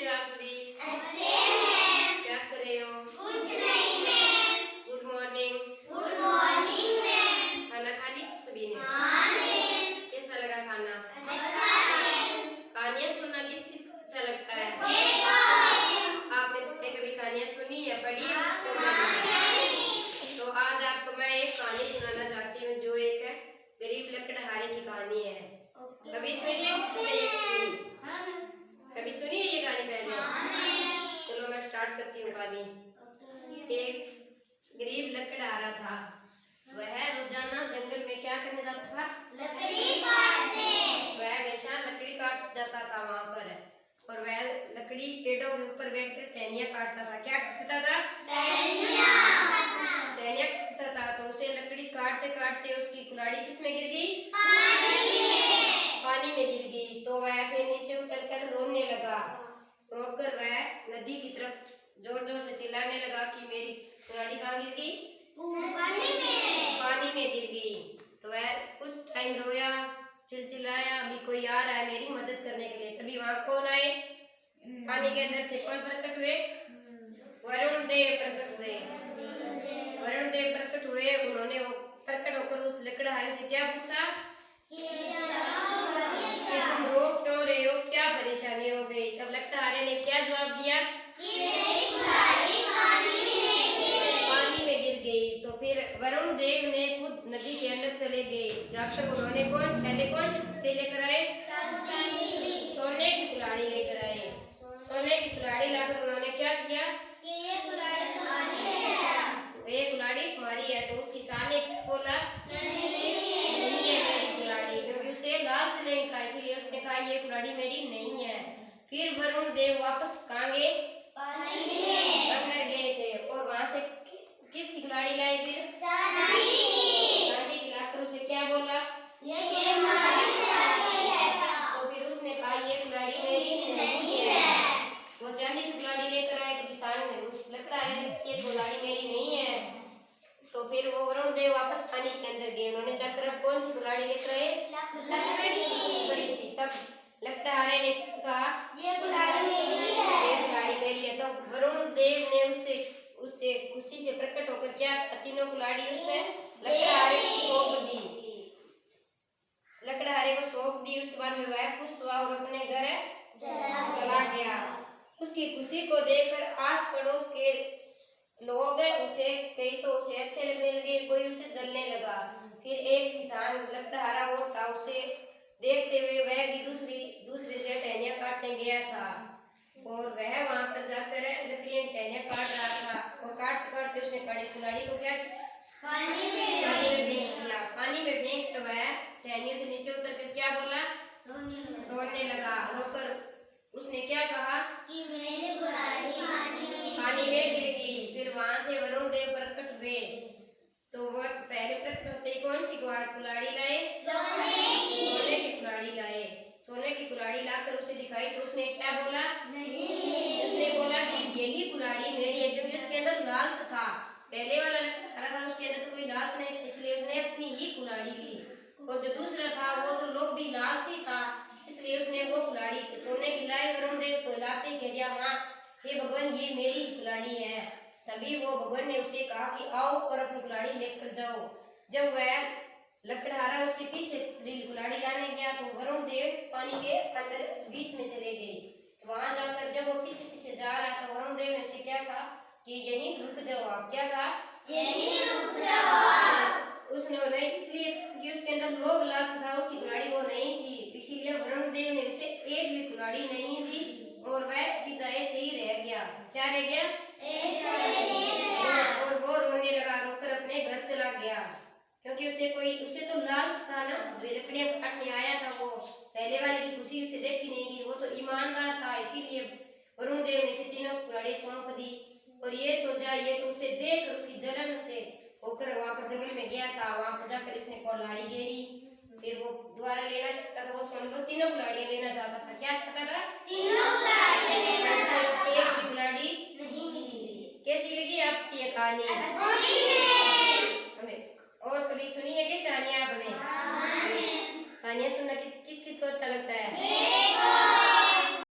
कैसे हो आप सभी? अच्छे हैं। क्या कर रहे हो? कुछ नहीं ma'am. Good morning. Good morning ma'am. खाना खा लिया आप सभी ने? हाँ मैम। कैसा लगा खाना? अच्छा मैम। कहानियाँ सुनना किस किस को अच्छा लगता है? मेरे को मैम। आपने पहले कभी कहानियाँ सुनी या पढ़ी? नहीं। तो आज आपको मैं एक कहानी सुनाना चाहती हूँ जो एक गरीब लकड़हारे की कहानी है। कभी सुनी है? कभी सुनी है ये कहानी पहले? चलो मैं स्टार्ट करती हूँ कहानी। एक गरीब लकड़हारा था। वह रोजाना जंगल में क्या करने जाता था? लकड़ी काटने। वह हमेशा लकड़ी काट जाता था वहां पर, और वह लकड़ी पेड़ों के ऊपर बैठकर टहनियाँ काटता था। क्या करता था? टहनियाँ काटता था। तो उसे लकड़ी काटते काटते उसकी कुल्हाड़ी किसमें गिर गई? पानी में गिर गई। तो वह फिर नीचे उतरकर रोने लगा। रोकर वह नदी की तरफ जोर जोर से चिल्लाने लगा कि मेरी कुल्हाड़ी कहाँ गिर गई? पानी में गिर गई। तो वह कुछ टाइम रोया, चिल्लाया, अभी कोई आ रहा है मेरी मदद करने के लिए। तभी वहां कौन आए? पानी के अंदर से कौन प्रकट हुए? वरुण देव प्रकट हुए। वरुण देव प्रकट हुए। उन्होंने प्रकट होकर उस लकड़हारे से क्या पूछा कि तुम रो क्यों रहे हो, क्या परेशानी हो गई? तब लकड़हारे ने क्या जवाब दिया? पानी में गिर गई। तो फिर वरुण देव ने खुद नदी के अंदर चले गए। जाकर उन्होंने पहले कौन सी कुल्हाड़ी लेकर आए? सोने की कुल्हाड़ी लेकर आए। सोने की कुल्हाड़ी लाकर उन्होंने क्या किया? ये कुल्हाड़ी तुम्हारी है। तो उसकी सास ने क्या बोला? नहीं है मेरी कुल्हाड़ी, क्योंकि उसे लालच नहीं था, इसलिए उसने कहा ये कुल्हाड़ी मेरी नहीं है। फिर वरुण देव वापस कहाँ गए? अंदर गए थे, और वहां से किसकी कुल्हाड़ी लाए? फिर चांदी की लाकर उसे क्या बोला? तो फिर उसने कहा ये कुल्हाड़ी मेरी नहीं है। वो चांदी की कुल्हाड़ी लेकर आए तो किसान ने उस लकड़हारे ने ये कुल्हाड़ी मेरी नहीं है। तो फिर वो वरुण देव वापस पानी के अंदर गए। उन्होंने जाकर अब कौन सी कुल्हाड़ी लेकर आए? लकड़ी की। तब लकड़हारे ने कहा ये कुल्हाड़ी मेरी है। तो वरुण देव ने उससे खुशी से प्रकट होकर क्या तीनों कुल्हाड़ी उससे लकड़हारे को सौंप दी। उसके बाद में वह खुश हुआ और अपने घर चला गया। उसकी खुशी को देखकर आस पड़ोस के लोग उसे अच्छे लगने लगे, कोई उसे जलने लगा। फिर एक किसान लकड़हारा और था, उसे देखते हुए वह भी दूसरे से टहनियाँ काटने गया था, और वह वहां पर जाकर लकड़ियाँ टहनियाँ काट रहा था। और काटते काटते उसने कुल्हाड़ी को क्या किया? पानी में फेंक दिया। पानी में फेंक कर वह टहनियों से नीचे उतर कर क्या बोला? रोने लगा। रोकर उसने क्या कहा कि मेरी कुल्हाड़ी पानी में गिर गई। फिर वहां से वरुण देव प्रकट हुए। तो वह पहले प्रकट होते ही कौन सी कुल्हाड़ी लाए? सोने की कुल्हाड़ी लाए। सोने की कुल्हाड़ी लाकर उसे दिखाई तो उसने क्या बोला? उसने बोला कि यही कुल्हाड़ी मेरी है, क्योंकि उसके अंदर लालच था। पहले वाला लकड़हारा था, उसके अंदर तो कोई लालच नहीं, इसलिए उसने अपनी ही कुल्हाड़ी ली। और जो दूसरा था वो तो लोग भी लालची था, इसलिए उसने वो कुल्हाड़ी सोने की लाई। वरुण देव को लाते ही कह दिया हाँ हे भगवान ये मेरी ही कुल्हाड़ी है। तभी वो भगवान ने उसे कहा कि आओ और अपनी कुल्हाड़ी लेकर जाओ। जब वह लकड़हारा उसके पीछे कुल्हाड़ी लाने गया तो वरुण देव पानी के अंदर बीच में चले गए। तो वहां जाकर जब वो पीछे पीछे जा रहा था, वरुण देव ने उसे क्या कहा कि यहीं रुक जाओ आप। क्या कहा? यहीं रुक जाओ। उसने इसलिए कि उसके अंदर लोभ लालच था, उसकी कुल्हाड़ी वो नहीं थी, इसीलिए वरुण देव ने उसे एक भी कुल्हाड़ी नहीं दी, और वह सीधा ऐसे ही रह गया। क्या रह गया? और वो रोने लगा। रोकर अपने घर चला गया, क्योंकि उसे तो लालच था ना, लकड़ियां काटने आया था। वो पहले वाले की खुशी उसे देखी नहीं गई, वो तो ईमानदार था, इसीलिए वरुण देव ने इसे तीनों कुल्हाड़ी सौंप दी। और ये तो उसे देख उसकी जलन से होकर वहां पर जंगल में गया था। वहां पर जाकर इसने कुल्हाड़ी घेरी। फिर वो दोबारा लेना चाहता था, वो तीनों कुल्हाड़ियां लेना चाहता था। क्या चाहता था?